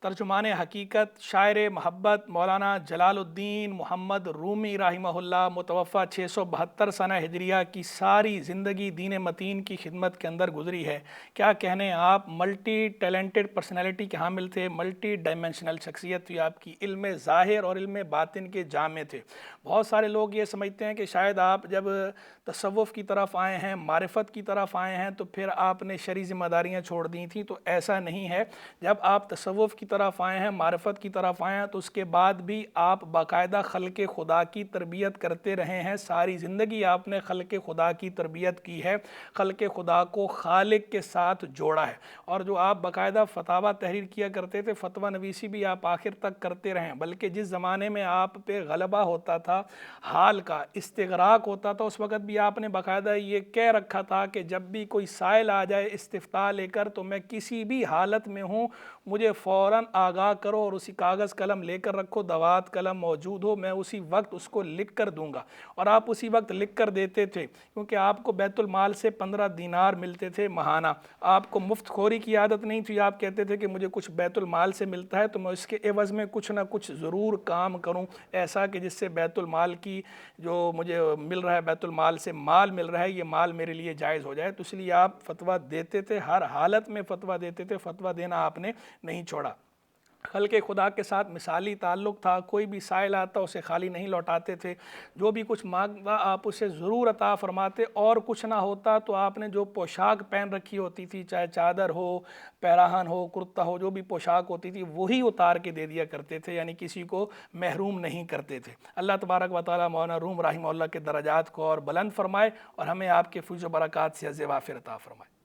तर्जुमान हकीकत शायर महब्बत मौलाना जलालुद्दीन मोहम्मद रूमी रहिमहुल्लाह मुतवफ़ा 672 सना हिजरिया की सारी ज़िंदगी दीन मतीन की खिदमत के अंदर गुजरी है। क्या कहने, आप मल्टी टैलेंटेड पर्सनैलिटी के हामिल थे, मल्टी डायमेंशनल शख्सियत थी आपकी, इल्म ज़ाहिर और इल्म बातिन के जामे थे। बहुत सारे लोग ये समझते हैं कि शायद आप जब तसव्वुफ़ की तरफ आए हैं, मारिफत की तरफ आए हैं, तो फिर आपने शरई ज़िम्मेदारियाँ छोड़ दी थी। तो ऐसा नहीं है। जब आप तसव्वुफ़ की तरफ आए हैं, मारिफत की तरफ आए हैं, तो उसके बाद भी आप बाकायदा खल्क़े खुदा की तरबियत करते रहे हैं। सारी ज़िंदगी आपने खल्क़े खुदा की तरबियत की है, खल्क़े खुदा को खालिक के साथ जोड़ा है। और जो आप बाकायदा फतावा तहरीर किया करते थे, फतवा नवीसी भी आप आखिर तक करते रहें। बल्कि जिस ज़माने में आप पे गलबा होता था, हाल का इस्तिग़राक़ होता था, उस वक़्त भी आपने बाकायदा ये कह रखा था कि जब भी कोई साइल आ जाए इस्तिफ़्ता लेकर, तो मैं किसी भी हालत में हूँ, मुझे फ़ौरन आगाह करो और उसी कागज़ कलम लेकर रखो, दवात कलम मौजूद हो, मैं उसी वक्त उसको लिख कर दूंगा। और आप उसी वक्त लिख कर देते थे, क्योंकि आपको बैतुल माल से 15 दीनार मिलते थे महाना। आपको मुफ्त खोरी की आदत नहीं थी। आप कहते थे कि मुझे कुछ बैतुल माल से मिलता है तो मैं इसके एवज़ में कुछ ना कुछ ज़रूर काम करूं, ऐसा कि जिससे बैतुल माल की जो मुझे मिल रहा है, बैतुल माल से माल मिल रहा है, ये माल मेरे लिए जायज़ हो जाए। तो इसलिए आप फतवा देते थे, हर हालत में फतवा देते थे। फतवा देना आपने नहीं छोड़ा। खल्क़े खुदा के साथ मिसाली ताल्लुक़ था। कोई भी साइल आता उसे खाली नहीं लौटाते थे। जो भी कुछ मांगता आप उसे ज़रूर अता फ़रमाते। और कुछ ना होता तो आपने जो पोशाक पहन रखी होती थी, चाहे चादर हो, पैराहन हो, कुर्ता हो, जो भी पोशाक होती थी वही उतार के दे दिया करते थे, यानी किसी को महरूम नहीं करते थे। अल्लाह तबारक व तआला मौलाना रूम रहिमहुल्लाह के दरजात को और बुलंद फ़रमाए और हमें आपके फ़ैज़ व बरक़ात से ज़ेवाफ़िर अता फ़रमाए।